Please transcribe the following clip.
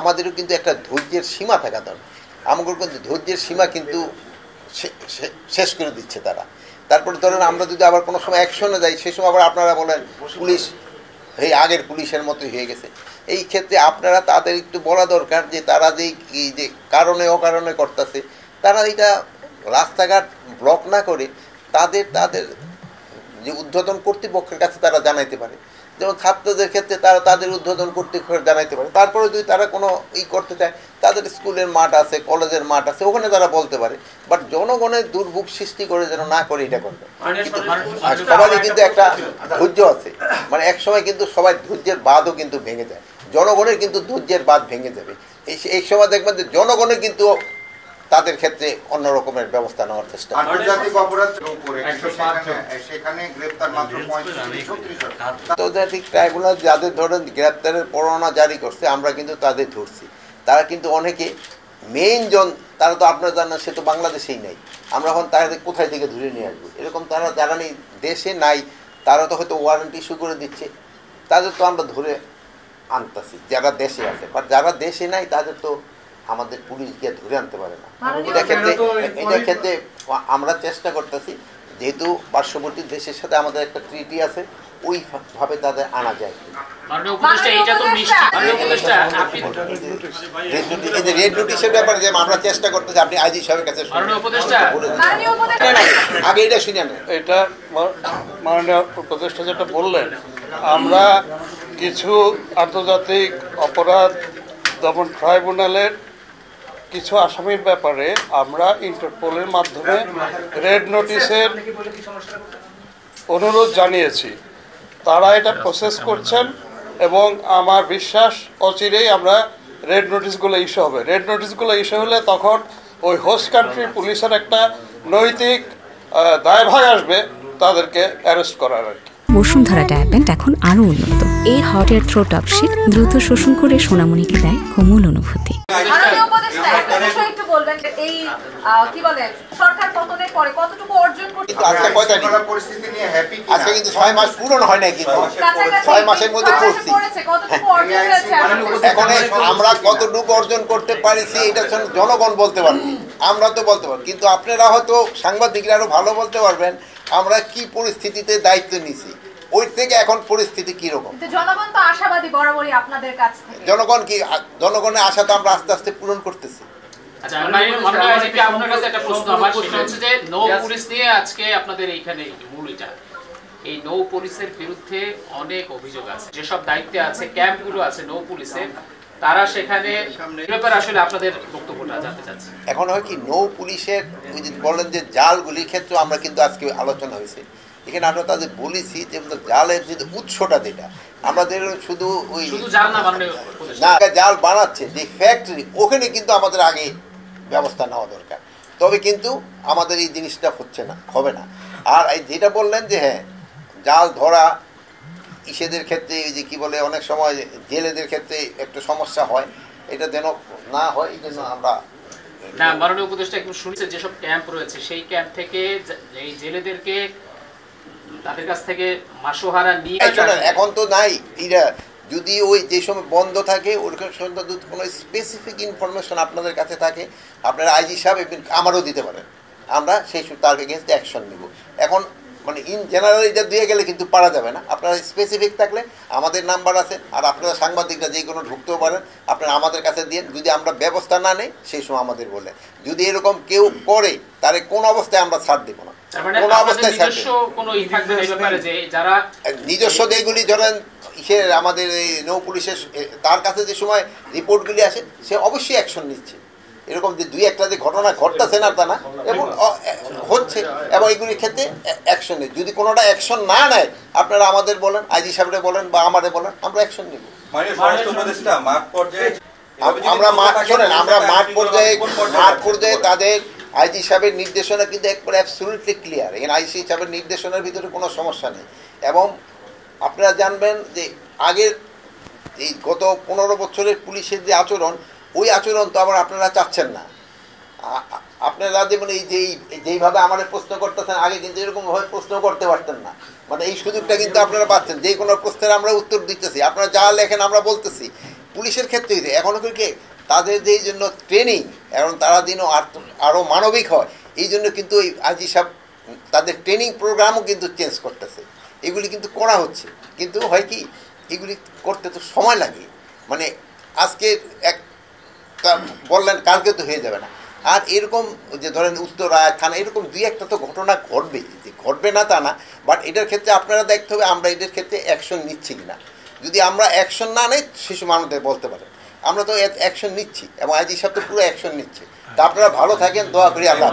আমাদেরও কিন্তু একটা ধৈর্যের সীমা থাকা দরকার। আমাদের কিন্তু ধৈর্যের সীমা কিন্তু শেষ করে দিচ্ছে তারা। তারপরে ধরেন আমরা যদি আবার কোনো সময় অ্যাকশনে যাই, সে সময় আবার আপনারা বলেন পুলিশ এই আগের পুলিশের মতোই হয়ে গেছে। এই ক্ষেত্রে আপনারা তাদের একটু বলা দরকার যে তারা যে কারণে অকারণে করতেছে, তারা এটা রাস্তাঘাট ব্লক না করে তাদের যে ঊর্ধ্বতন কর্তৃপক্ষের কাছে তারা জানাইতে পারে। যেমন ছাত্রদের ক্ষেত্রে তারা তাদের ঊর্ধ্বতন কর্তৃপক্ষ জানাইতে পারে। তারপরে যদি তারা কোনো করতে চায়, তাদের স্কুলের মাঠ আছে, কলেজের মাঠ আছে, ওখানে তারা বলতে পারে। বাট জনগণের দুর্ভোগ সৃষ্টি করে যেন না করে এটা করবে। সবারই কিন্তু একটা ধৈর্য আছে, মানে এক সময় কিন্তু সবাই ধৈর্যের বাঁধও কিন্তু ভেঙে যায়, জনগণের কিন্তু ধৈর্যের বাঁধ ভেঙে যাবে। এই সময় দেখবেন যে জনগণের কিন্তু তাদের ক্ষেত্রে অন্য রকমের ব্যবস্থা নেওয়ার চেষ্টা। আন্তর্জাতিক অপরাধ সেখানে গ্রেফতার মাত্র 35-36। আন্তর্জাতিক ট্রাইব্যুনাল যাদের ধরেন গ্রেপ্তারের পরোয়ানা জারি করছে, আমরা কিন্তু তাদের ধরছি। তারা কিন্তু অনেকে মেইনজন, তারা তো আপনারা জানেন সে তো বাংলাদেশেই নাই, আমরা এখন তাদের কোথায় থেকে ধরে নিয়ে আসবো? এরকম তারা যারা নেই দেশে নাই, তারা তো হয়তো ওয়ারেন্ট ইস্যু করে দিচ্ছে, তাদের তো আমরা ধরে আনতেছি যারা দেশে আছে। বাট যারা দেশে নাই তাদের তো আমাদের পুলিশ গিয়ে ধরে আনতে পারে না। এটা ক্ষেত্রে আমরা চেষ্টা করতেছি, যেহেতু পার্শ্ববর্তী দেশের সাথে আমাদের একটা ট্রিটি আছে, ওইভাবে তাদের আনা যায়। রেড নোটিশের ব্যাপারে যে আমরা চেষ্টা করতেছি, আপনি আইজি সাহেবের কাছে আগে এটা শুনে নেন। এটা মাননীয় উপদেষ্টা যেটা বললেন, আমরা কিছু আন্তর্জাতিক অপরাধ দমন ট্রাইব্যুনালের কিছু আসামির ব্যাপারে আমরা ইন্টারপোলের মাধ্যমে রেড নোটিশের অনুরোধ জানিয়েছি। তারা এটা প্রসেস করছেন এবং আমার বিশ্বাস অচিরেই আমরা রেড নোটিশগুলো ইস্যু হবে। রেড নোটিশগুলো ইস্যু হলে তখন ওই হোস্ট কান্ট্রির পুলিশের একটা নৈতিক দায়ভার আসবে তাদেরকে অ্যারেস্ট করার আর কি। বসুন্ধরা ডায়াপেন্ট এখন আরো উন্নত। এই হট এয়ার থ্রো টপশিট দ্রুত শোষণ করে সোনামণিকে দেয় কোমল অনুভূতি। আজকে কিন্তু 6 মাস পূরণ হয় নাই, কিন্তু 6 মাসের মধ্যে করছি। এখন আমরা কতটুকু অর্জন করতে পারিছি এটা জনগণ বলতে পারবে, আমরা তো বলতে পারবো, কিন্তু আপনারা হয়তো সাংবাদিকরা আরো ভালো বলতে পারবেন আমরা কি পরিস্থিতিতে দায়িত্ব নিছি, ওই থেকে এখন পরিস্থিতি কি রকম। জনগণ তো আশাবাদী বরাবরই আপনাদের কাছ থেকে। জনগণের আশা তো আমরা আস্তে আস্তে পূরণ করতেছি। আচ্ছা, আপনার কাছে একটা প্রশ্ন আমার, সেটা হচ্ছে যে নৌ পুলিশ নিয়ে আজকে আপনাদের এইখানে মূল এটা, এই নৌ পুলিশের বিরুদ্ধে অনেক অভিযোগ আছে, যেসব দায়িত্বে আছে ক্যাম্পগুলো আছে নৌ পুলিশের, তারা সেখানে ব্যাপারে আসলে আপনাদের বক্তব্যটা জানতে চাচ্ছি। এখন হয় কি, নৌ পুলিশের বলেন যে জালগুলির ক্ষেত্রে আমরা কিন্তু আজকে আলোচনা হয়েছে, এখানে আমরা তাদের বলেছি যে জালের যে উৎসটা যেটা আমাদের শুধু ওই না জাল বানাচ্ছে যে ফ্যাক্টরি, ওখানে কিন্তু আমাদের আগে ব্যবস্থা নেওয়া দরকার, তবে কিন্তু আমাদের এই জিনিসটা হবে না। আর যেটা বললেন যে হ্যাঁ জাল ধরা ইসেদের ক্ষেত্রে এই যে কি বলে অনেক সময় জেলেদের ক্ষেত্রে একটু সমস্যা হয়, এটা যেন না হয় এই জন্য আমরা না মাননীয় উপদেষ্টা একটু শুনেছে যেসব ক্যাম্প রয়েছে সেই ক্যাম্প থেকে এই জেলেদেরকে তাদের কাছ থেকে মাসোহারা নিয়ে এখন তো নাই। এরা যদি ওই যে সময় বন্ধ থাকে ওরকম কোনো স্পেসিফিক ইনফরমেশন আপনাদের কাছে থাকে, আপনারা আইজি সাহেব আমারও দিতে পারেন, আমরা সেই তার এগেনস্ট অ্যাকশন নেব। এখন মানে ইন জেনারেল এটা দিয়ে গেলে কিন্তু পারা যাবে না, আপনারা স্পেসিফিক থাকলে আমাদের নাম্বার আছে, আর আপনারা সাংবাদিকরা যে কোনো ঢুকতেও পারেন, আপনারা আমাদের কাছে দিয়ে যদি আমরা ব্যবস্থা না নেই সেই সময় আমাদের বলে, যদি এরকম কেউ করে তাহলে কোন অবস্থায় আমরা ছাড় দেবো না, কোন অবস্থায় নিজস্ব যেগুলি ধরেন আমাদের এই নৌ পুলিশের তার কাছে যে সময় রিপোর্টগুলি আসে সে অবশ্যই অ্যাকশন নিচ্ছে। এরকম যে দুই একটা যে ঘটনা ঘটতেছে না তা না, এবং হচ্ছে, এবং এইগুলির ক্ষেত্রে অ্যাকশন নেই। যদি কোনোটা অ্যাকশন না নেয় আপনারা আমাদের বলেন, আইজি সাহেবরে বলেন বা আমাদের বলেন, আমরা অ্যাকশন নিব। আমরা মাঠ পর্যায়ে তাদের আইজি সাহেবের নির্দেশনা কিন্তু একবারে অ্যাবসলিউটলি ক্লিয়ার, এখানে আইজি সাহেবের নির্দেশনার ভিতরে কোনো সমস্যা নেই। এবং আপনারা জানবেন যে আগের এই গত 15 বছরের পুলিশের যে আচরণ, ওই আচরণ তো আবার আপনারা চাচ্ছেন না। আপনারা যেমন যেইভাবে আমাদের প্রশ্ন করতেছেন, আগে কিন্তু এরকমভাবে প্রশ্ন করতে পারতেন না, মানে এই সুযোগটা কিন্তু আপনারা পাচ্ছেন, যে কোনো প্রশ্নের আমরা উত্তর দিতেছি, আপনারা যা লেখেন আমরা বলতেছি, পুলিশের ক্ষেত্রে এখনও কি তাদের যে জন্য ট্রেনিং এখন তারা দিন আরও মানবিক হয়, এই জন্য কিন্তু ওই আজি সাহেব তাদের ট্রেনিং প্রোগ্রামও কিন্তু চেঞ্জ করতেছে, এগুলি কিন্তু করা হচ্ছে। কিন্তু হয় কি এগুলি করতে তো সময় লাগে, মানে আজকে এক বললেন কালকে তো হয়ে যাবে না। আর এরকম যে ধরেন উত্তরা থানা এরকম দুই একটা তো ঘটনা ঘটবে, যে ঘটবে না তা না, বাট এটার ক্ষেত্রে আপনারা দেখতে হবে আমরা এদের ক্ষেত্রে অ্যাকশন নিচ্ছি কিনা। যদি আমরা অ্যাকশন না নেই শিশু মানুষদের বলতে পারেন আমরা তো অ্যাকশন নিচ্ছি, এবং আজ এই সপ্তাহে পুরো অ্যাকশন নিচ্ছে। তা আপনারা ভালো থাকেন, দোয়া করি আল্লাহ।